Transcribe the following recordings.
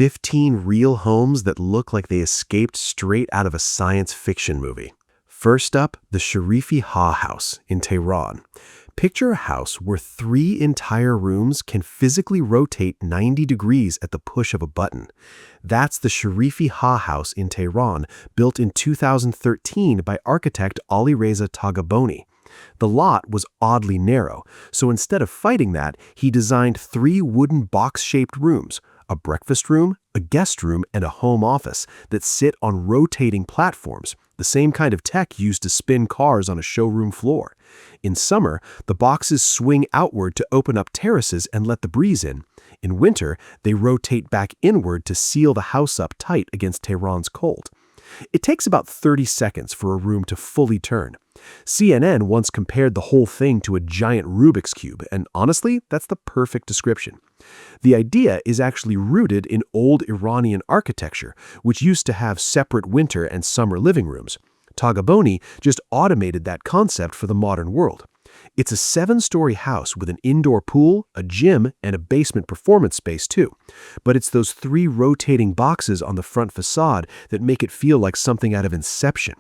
15 real homes that look like they escaped straight out of a science fiction movie. First up, the Sharifi-ha House in Tehran. Picture a house where 3 entire rooms can physically rotate 90 degrees at the push of a button. That's the Sharifi-ha House in Tehran, built in 2013 by architect Alireza Tagaboni. The lot was oddly narrow, so instead of fighting that, he designed 3 wooden box-shaped rooms, a breakfast room, a guest room, and a home office that sit on rotating platforms, the same kind of tech used to spin cars on a showroom floor. In summer, the boxes swing outward to open up terraces and let the breeze in. In winter, they rotate back inward to seal the house up tight against Tehran's cold. It takes about 30 seconds for a room to fully turn. CNN once compared the whole thing to a giant Rubik's Cube, and honestly, that's the perfect description. The idea is actually rooted in old Iranian architecture, which used to have separate winter and summer living rooms. Tagaboni just automated that concept for the modern world. It's a 7-story house with an indoor pool, a gym, and a basement performance space too. But it's those 3 rotating boxes on the front facade that make it feel like something out of Inception.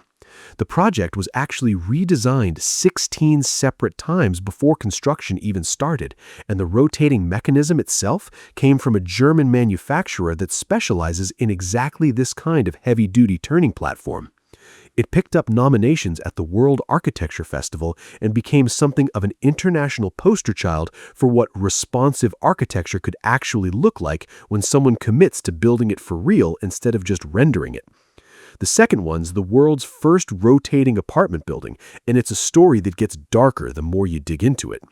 The project was actually redesigned 16 separate times before construction even started, and the rotating mechanism itself came from a German manufacturer that specializes in exactly this kind of heavy-duty turning platform. It picked up nominations at the World Architecture Festival and became something of an international poster child for what responsive architecture could actually look like when someone commits to building it for real instead of just rendering it. The second one's the world's first rotating apartment building, and it's a story that gets darker the more you dig into it.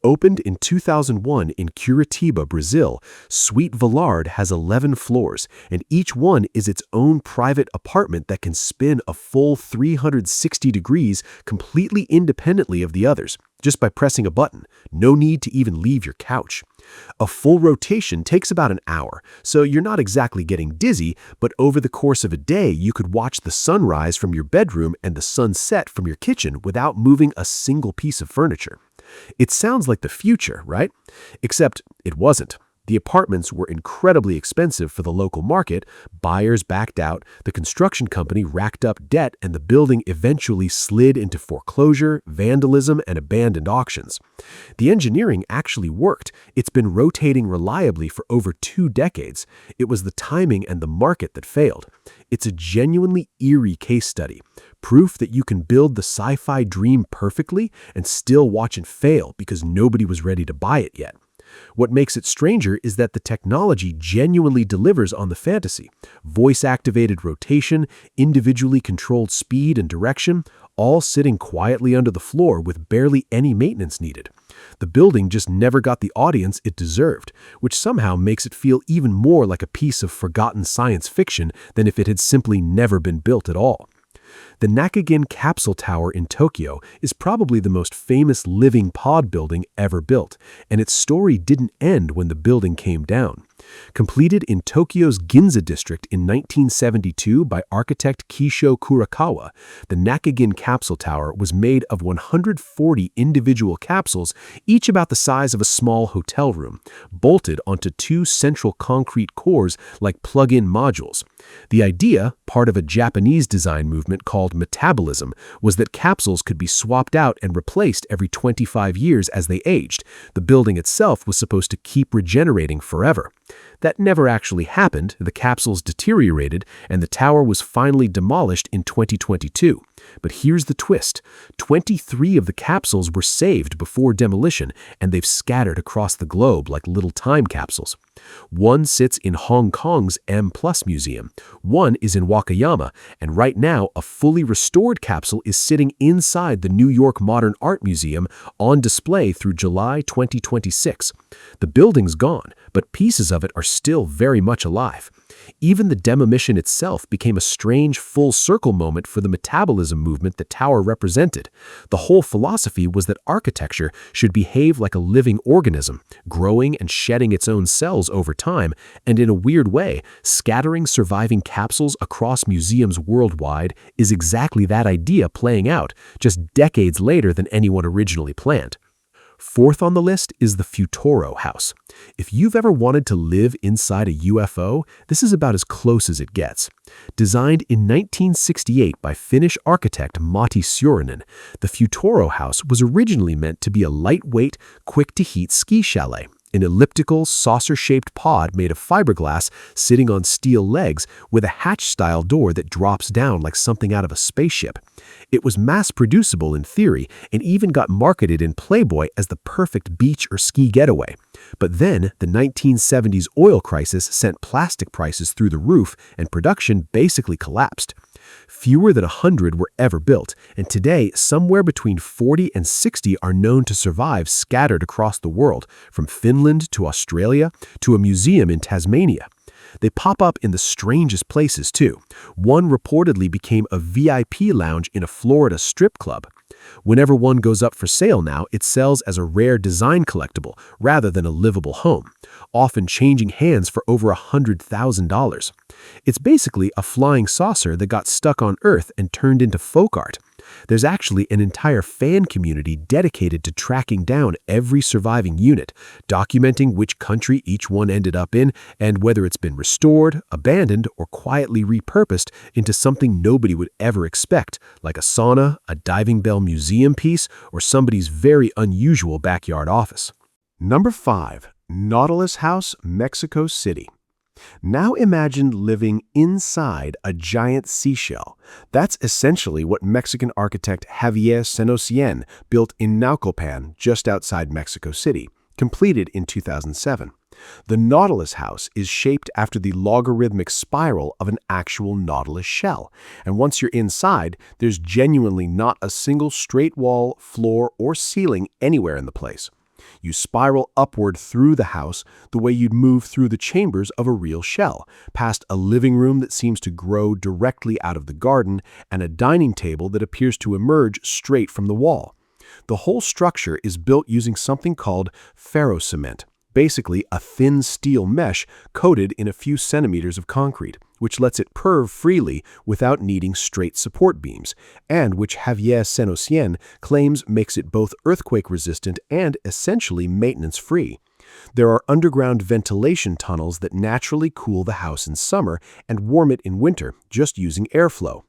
Opened in 2001 in Curitiba, Brazil, Suite Vollard has 11 floors, and each one is its own private apartment that can spin a full 360 degrees completely independently of the others, just by pressing a button. No need to even leave your couch. A full rotation takes about an hour, so you're not exactly getting dizzy, but over the course of a day, you could watch the sunrise from your bedroom and the sunset from your kitchen without moving a single piece of furniture. It sounds like the future, right? Except it wasn't. The apartments were incredibly expensive for the local market, buyers backed out, the construction company racked up debt, and the building eventually slid into foreclosure, vandalism, and abandoned auctions. The engineering actually worked. It's been rotating reliably for over 2 decades. It was the timing and the market that failed. It's a genuinely eerie case study, proof that you can build the sci-fi dream perfectly and still watch it fail because nobody was ready to buy it yet. What makes it stranger is that the technology genuinely delivers on the fantasy. Voice-activated rotation, individually controlled speed and direction, all sitting quietly under the floor with barely any maintenance needed. The building just never got the audience it deserved, which somehow makes it feel even more like a piece of forgotten science fiction than if it had simply never been built at all. The Nakagin Capsule Tower in Tokyo is probably the most famous living pod building ever built, and its story didn't end when the building came down. Completed in Tokyo's Ginza district in 1972 by architect Kisho Kurakawa, the Nakagin Capsule Tower was made of 140 individual capsules, each about the size of a small hotel room, bolted onto 2 central concrete cores like plug-in modules. The idea, part of a Japanese design movement called metabolism, was that capsules could be swapped out and replaced every 25 years as they aged. The building itself was supposed to keep regenerating forever. That never actually happened. The capsules deteriorated, and the tower was finally demolished in 2022. But here's the twist. 23 of the capsules were saved before demolition, and they've scattered across the globe like little time capsules. One sits in Hong Kong's M+ Museum, one is in Wakayama, and right now a fully restored capsule is sitting inside the New York Modern Art Museum on display through July 2026. The building's gone, but pieces of it are still very much alive. Even the demolition itself became a strange full circle moment for the metabolism movement the tower represented. The whole philosophy was that architecture should behave like a living organism, growing and shedding its own cells over time, and in a weird way, scattering surviving capsules across museums worldwide is exactly that idea playing out, just decades later than anyone originally planned. Fourth on the list is the Futuro House. If you've ever wanted to live inside a UFO, this is about as close as it gets. Designed in 1968 by Finnish architect Matti Saarinen, the Futuro House was originally meant to be a lightweight, quick-to-heat ski chalet. An elliptical, saucer-shaped pod made of fiberglass sitting on steel legs with a hatch-style door that drops down like something out of a spaceship. It was mass-producible in theory and even got marketed in Playboy as the perfect beach or ski getaway. But then, the 1970s oil crisis sent plastic prices through the roof and production basically collapsed. Fewer than 100 were ever built, and today somewhere between 40 and 60 are known to survive scattered across the world, from Finland to Australia to a museum in Tasmania. They pop up in the strangest places, too. One reportedly became a VIP lounge in a Florida strip club. Whenever one goes up for sale now, it sells as a rare design collectible rather than a livable home, often changing hands for over $100,000. It's basically a flying saucer that got stuck on Earth and turned into folk art. There's actually an entire fan community dedicated to tracking down every surviving unit, documenting which country each one ended up in and whether it's been restored, abandoned, or quietly repurposed into something nobody would ever expect, like a sauna, a diving bell museum piece, or somebody's very unusual backyard office. Number 5. Nautilus House, Mexico City. Now imagine living inside a giant seashell. That's essentially what Mexican architect Javier Senocien built in Naucalpan, just outside Mexico City, completed in 2007. The Nautilus House is shaped after the logarithmic spiral of an actual nautilus shell, and once you're inside, there's genuinely not a single straight wall, floor, or ceiling anywhere in the place. You spiral upward through the house the way you'd move through the chambers of a real shell, past a living room that seems to grow directly out of the garden and a dining table that appears to emerge straight from the wall. The whole structure is built using something called ferrocement, basically a thin steel mesh coated in a few centimeters of concrete, which lets it curve freely without needing straight support beams, and which Javier Senocien claims makes it both earthquake-resistant and essentially maintenance-free. There are underground ventilation tunnels that naturally cool the house in summer and warm it in winter, just using airflow.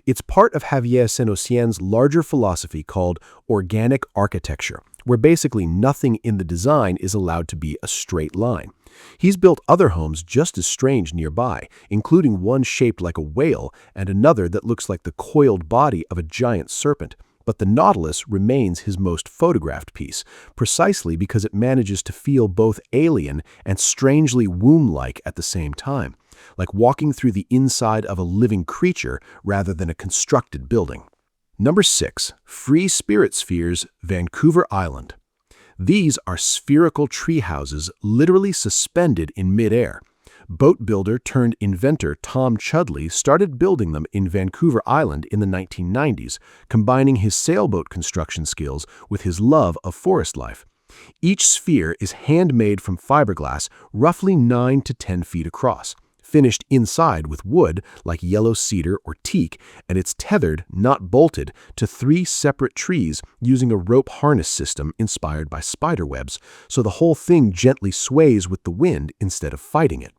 It's part of Javier Senocien's larger philosophy called organic architecture, where basically nothing in the design is allowed to be a straight line. He's built other homes just as strange nearby, including one shaped like a whale and another that looks like the coiled body of a giant serpent. But the Nautilus remains his most photographed piece, precisely because it manages to feel both alien and strangely womb-like at the same time, like walking through the inside of a living creature rather than a constructed building. Number 6. Free Spirit Spheres, Vancouver Island. These are spherical tree houses literally suspended in midair. Boat builder turned inventor Tom Chudley started building them in Vancouver Island in the 1990s, combining his sailboat construction skills with his love of forest life. Each sphere is handmade from fiberglass, roughly 9 to 10 feet across, finished inside with wood like yellow cedar or teak, and it's tethered, not bolted, to 3 separate trees using a rope harness system inspired by spider webs, so the whole thing gently sways with the wind instead of fighting it.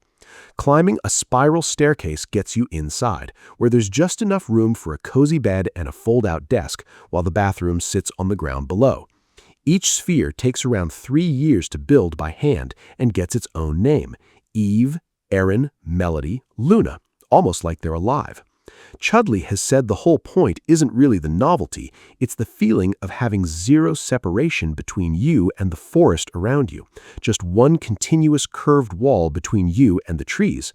Climbing a spiral staircase gets you inside, where there's just enough room for a cozy bed and a fold-out desk, while the bathroom sits on the ground below. Each sphere takes around 3 years to build by hand and gets its own name: Eve, Erin, Melody, Luna, almost like they're alive. Chudley has said the whole point isn't really the novelty, it's the feeling of having zero separation between you and the forest around you, just one continuous curved wall between you and the trees.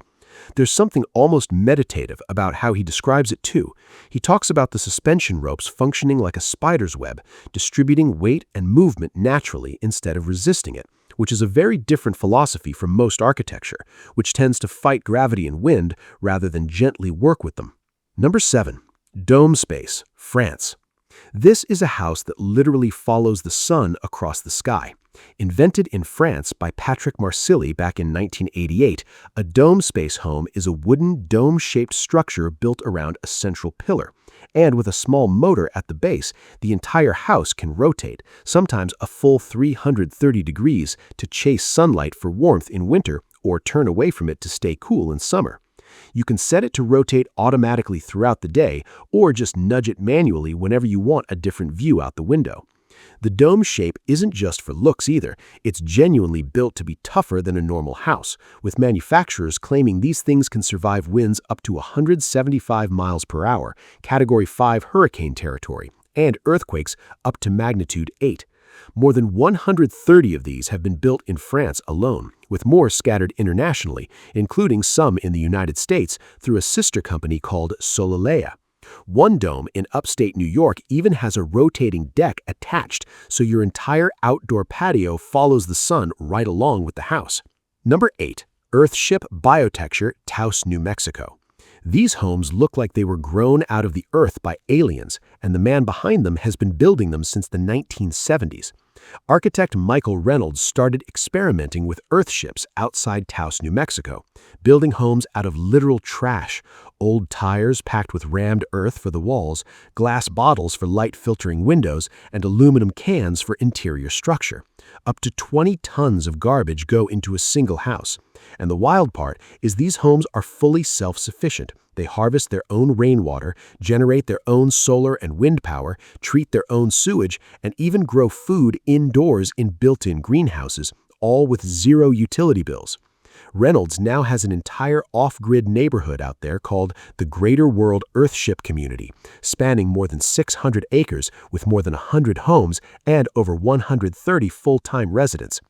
There's something almost meditative about how he describes it too. He talks about the suspension ropes functioning like a spider's web, distributing weight and movement naturally instead of resisting it, which is a very different philosophy from most architecture, which tends to fight gravity and wind rather than gently work with them. Number 7. Domespace, France. This is a house that literally follows the sun across the sky. Invented in France by Patrick Marsilli back in 1988, a Domespace home is a wooden dome-shaped structure built around a central pillar. And with a small motor at the base, the entire house can rotate, sometimes a full 330 degrees, to chase sunlight for warmth in winter or turn away from it to stay cool in summer. You can set it to rotate automatically throughout the day or just nudge it manually whenever you want a different view out the window. The dome shape isn't just for looks either. It's genuinely built to be tougher than a normal house, with manufacturers claiming these things can survive winds up to 175 miles per hour, Category 5 hurricane territory, and earthquakes up to magnitude 8. More than 130 of these have been built in France alone, with more scattered internationally, including some in the United States through a sister company called Solilea. One dome in upstate New York even has a rotating deck attached, so your entire outdoor patio follows the sun right along with the house. Number 8. Earthship Biotecture, Taos, New Mexico. These homes look like they were grown out of the earth by aliens, and the man behind them has been building them since the 1970s. Architect Michael Reynolds started experimenting with earthships outside Taos, New Mexico, building homes out of literal trash, old tires packed with rammed earth for the walls, glass bottles for light-filtering windows, and aluminum cans for interior structure. Up to 20 tons of garbage go into a single house. And the wild part is these homes are fully self-sufficient. They harvest their own rainwater, generate their own solar and wind power, treat their own sewage, and even grow food indoors in built-in greenhouses, all with zero utility bills. Reynolds now has an entire off-grid neighborhood out there called the Greater World Earthship Community, spanning more than 600 acres with more than 100 homes and over 130 full-time residents.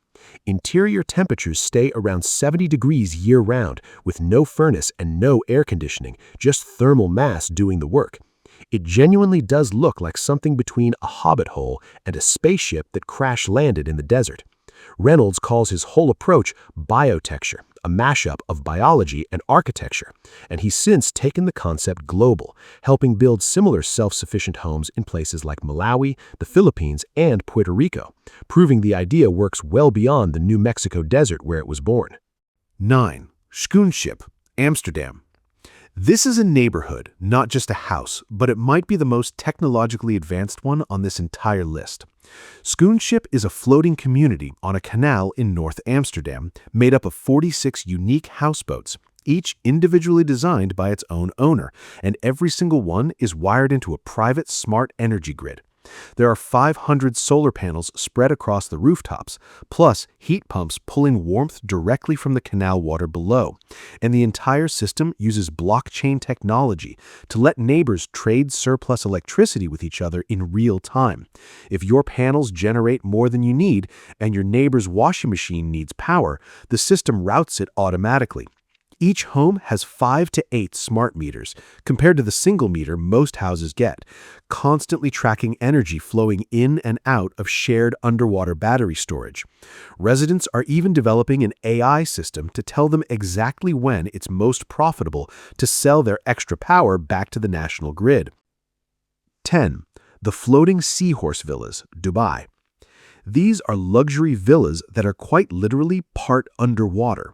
Interior temperatures stay around 70 degrees year-round, with no furnace and no air conditioning, just thermal mass doing the work. It genuinely does look like something between a hobbit hole and a spaceship that crash-landed in the desert. Reynolds calls his whole approach biotecture, a mashup of biology and architecture, and he's since taken the concept global, helping build similar self-sufficient homes in places like Malawi, the Philippines, and Puerto Rico, proving the idea works well beyond the New Mexico desert where it was born. 9. Schoonschip, Amsterdam. This is a neighborhood, not just a house, but it might be the most technologically advanced one on this entire list. Schoonschip is a floating community on a canal in North Amsterdam made up of 46 unique houseboats, each individually designed by its own owner, and every single one is wired into a private smart energy grid. There are 500 solar panels spread across the rooftops, plus heat pumps pulling warmth directly from the canal water below, and the entire system uses blockchain technology to let neighbors trade surplus electricity with each other in real time. If your panels generate more than you need and your neighbor's washing machine needs power, the system routes it automatically. Each home has 5 to 8 smart meters, compared to the single meter most houses get, constantly tracking energy flowing in and out of shared underwater battery storage. Residents are even developing an AI system to tell them exactly when it's most profitable to sell their extra power back to the national grid. 10. The Floating Seahorse Villas, Dubai. These are luxury villas that are quite literally part underwater.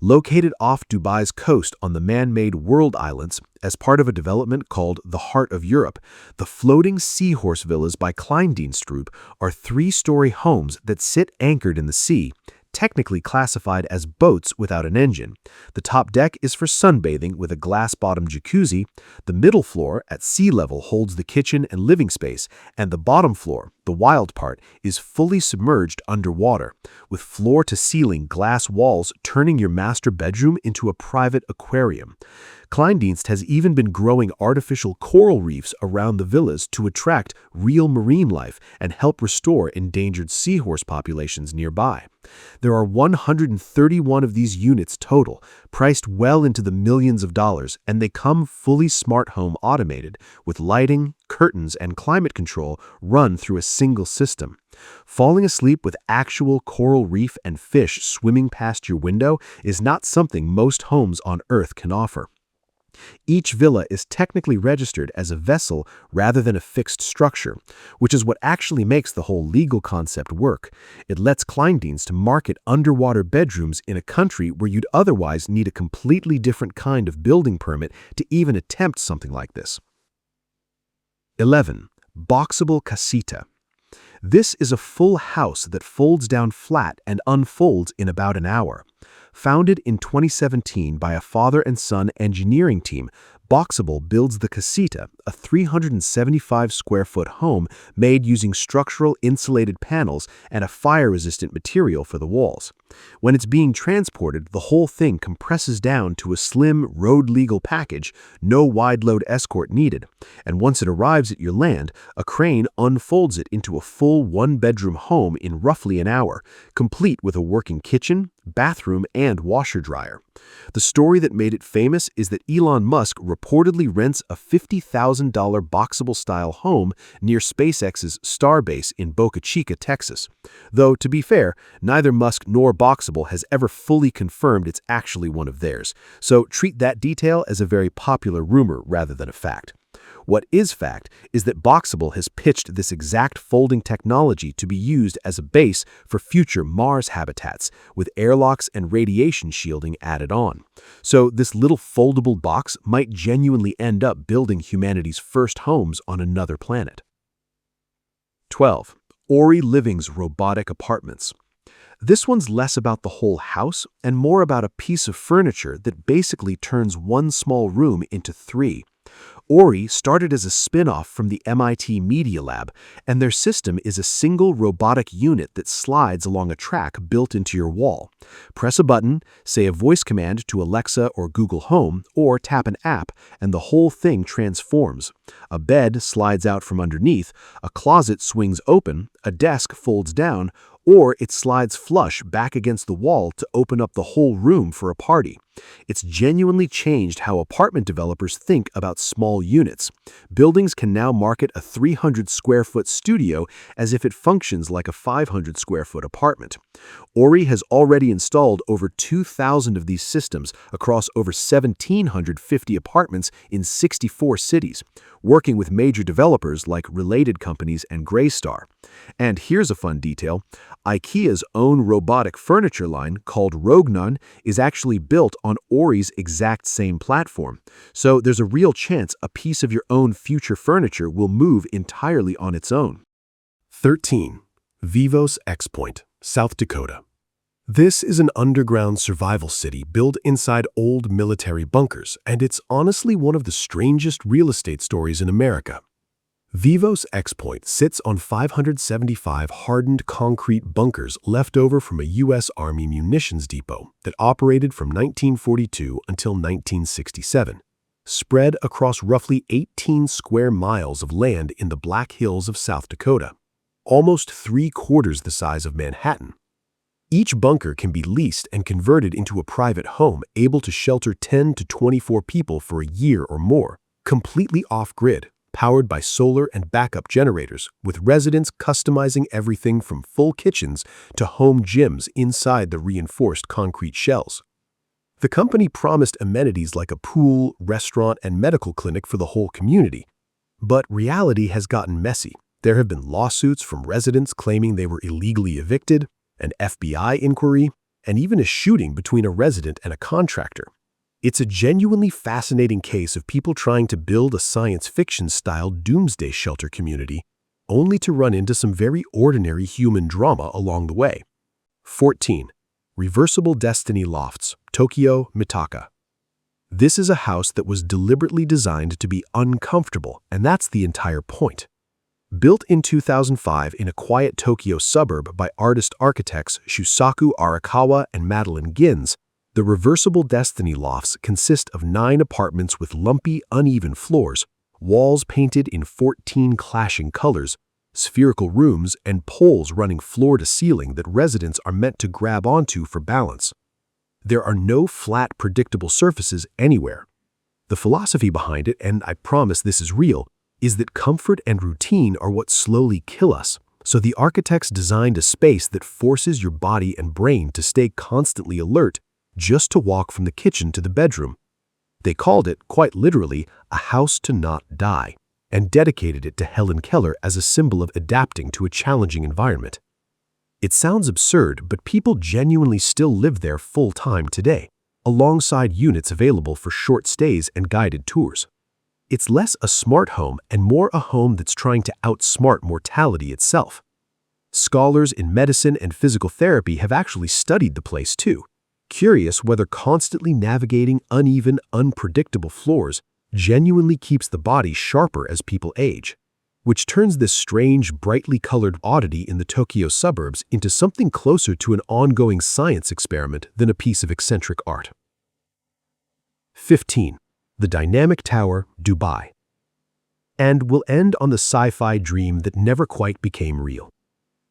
Located off Dubai's coast on the man-made World Islands as part of a development called the Heart of Europe, the Floating Seahorse Villas by Kleindienstgruppe are 3-story homes that sit anchored in the sea, technically classified as boats without an engine. The top deck is for sunbathing with a glass-bottom jacuzzi, the middle floor at sea level holds the kitchen and living space, and the bottom floor, the wild part, is fully submerged underwater, with floor-to-ceiling glass walls turning your master bedroom into a private aquarium. Kleindienst has even been growing artificial coral reefs around the villas to attract real marine life and help restore endangered seahorse populations nearby. There are 131 of these units total, priced well into the millions of dollars, and they come fully smart home automated, with lighting, curtains, and climate control run through a single system. Falling asleep with actual coral reef and fish swimming past your window is not something most homes on Earth can offer. Each villa is technically registered as a vessel rather than a fixed structure, which is what actually makes the whole legal concept work. It lets Kleindienst to market underwater bedrooms in a country where you'd otherwise need a completely different kind of building permit to even attempt something like this. 11. Boxabl Casita. This is a full house that folds down flat and unfolds in about an hour. Founded in 2017 by a father and son engineering team, Boxabl builds the Casita, a 375-square-foot home made using structural insulated panels and a fire-resistant material for the walls. When it's being transported, the whole thing compresses down to a slim, road-legal package, no wide-load escort needed. And once it arrives at your land, a crane unfolds it into a full one-bedroom home in roughly an hour, complete with a working kitchen, bathroom, and washer-dryer. The story that made it famous is that Elon Musk reportedly rents a $50,000 Boxabl-style home near SpaceX's Starbase in Boca Chica, Texas. Though, to be fair, neither Musk nor Boxabl has ever fully confirmed it's actually one of theirs, so treat that detail as a very popular rumor rather than a fact. What is fact is that Boxabl has pitched this exact folding technology to be used as a base for future Mars habitats, with airlocks and radiation shielding added on. So this little foldable box might genuinely end up building humanity's first homes on another planet. 12. Ori Living's robotic apartments. This one's less about the whole house and more about a piece of furniture that basically turns one small room into three. Ori started as a spin-off from the MIT Media Lab, and their system is a single robotic unit that slides along a track built into your wall. Press a button, say a voice command to Alexa or Google Home, or tap an app, and the whole thing transforms. A bed slides out from underneath, a closet swings open, a desk folds down, or it slides flush back against the wall to open up the whole room for a party. It's genuinely changed how apartment developers think about small units. Buildings can now market a 300-square-foot studio as if it functions like a 500-square-foot apartment. Ori has already installed over 2,000 of these systems across over 1,750 apartments in 64 cities, working with major developers like Related Companies and Greystar. And here's a fun detail. IKEA's own robotic furniture line, called Rognon, is actually built on Ori's exact same platform. So there's a real chance a piece of your own future furniture will move entirely on its own. 13. Vivos xPoint, South Dakota. This is an underground survival city built inside old military bunkers, and it's honestly one of the strangest real estate stories in America. Vivos xPoint sits on 575 hardened concrete bunkers left over from a U.S. Army munitions depot that operated from 1942 until 1967, spread across roughly 18 square miles of land in the Black Hills of South Dakota, almost 3/4 the size of Manhattan. Each bunker can be leased and converted into a private home able to shelter 10 to 24 people for a year or more, completely off-grid, powered by solar and backup generators, with residents customizing everything from full kitchens to home gyms inside the reinforced concrete shells. The company promised amenities like a pool, restaurant, and medical clinic for the whole community. But reality has gotten messy. There have been lawsuits from residents claiming they were illegally evicted, an FBI inquiry, and even a shooting between a resident and a contractor. It's a genuinely fascinating case of people trying to build a science fiction-style doomsday shelter community, only to run into some very ordinary human drama along the way. 14. Reversible Destiny Lofts, Tokyo, Mitaka. This is a house that was deliberately designed to be uncomfortable, and that's the entire point. Built in 2005 in a quiet Tokyo suburb by artist-architects Shusaku Arakawa and Madeline Gins, the Reversible Destiny Lofts consist of 9 apartments with lumpy, uneven floors, walls painted in 14 clashing colors, spherical rooms, and poles running floor to ceiling that residents are meant to grab onto for balance. There are no flat, predictable surfaces anywhere. The philosophy behind it, and I promise this is real, is that comfort and routine are what slowly kill us. So the architects designed a space that forces your body and brain to stay constantly alert just to walk from the kitchen to the bedroom. They called it, quite literally, a house to not die, and dedicated it to Helen Keller as a symbol of adapting to a challenging environment. It sounds absurd, but people genuinely still live there full-time today, alongside units available for short stays and guided tours. It's less a smart home and more a home that's trying to outsmart mortality itself. Scholars in medicine and physical therapy have actually studied the place too, curious whether constantly navigating uneven, unpredictable floors genuinely keeps the body sharper as people age, which turns this strange, brightly colored oddity in the Tokyo suburbs into something closer to an ongoing science experiment than a piece of eccentric art. 15. The Dynamic Tower, Dubai. And we'll end on the sci-fi dream that never quite became real.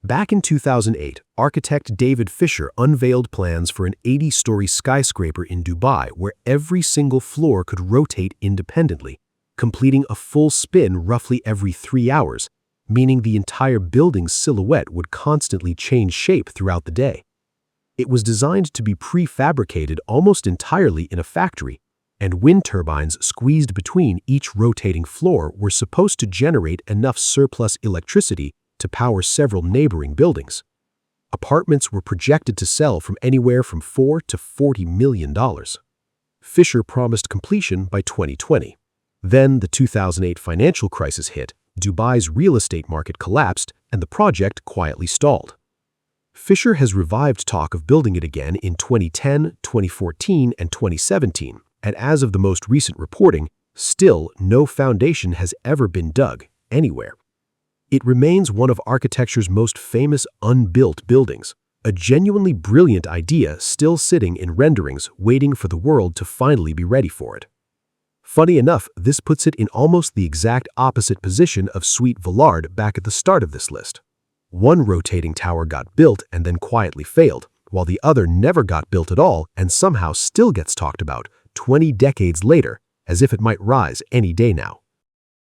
Back in 2008, architect David Fisher unveiled plans for an 80-story skyscraper in Dubai where every single floor could rotate independently, completing a full spin roughly every 3 hours, meaning the entire building's silhouette would constantly change shape throughout the day. It was designed to be prefabricated almost entirely in a factory, and wind turbines squeezed between each rotating floor were supposed to generate enough surplus electricity to power several neighboring buildings. Apartments were projected to sell from anywhere from $4 to $40 million. Fisher promised completion by 2020. Then the 2008 financial crisis hit, Dubai's real estate market collapsed, and the project quietly stalled. Fisher has revived talk of building it again in 2010, 2014, and 2017, and as of the most recent reporting, still no foundation has ever been dug anywhere. It remains one of architecture's most famous unbuilt buildings, a genuinely brilliant idea still sitting in renderings waiting for the world to finally be ready for it. Funny enough, this puts it in almost the exact opposite position of Suite Vollard back at the start of this list. One rotating tower got built and then quietly failed, while the other never got built at all and somehow still gets talked about 20 decades later as if it might rise any day now.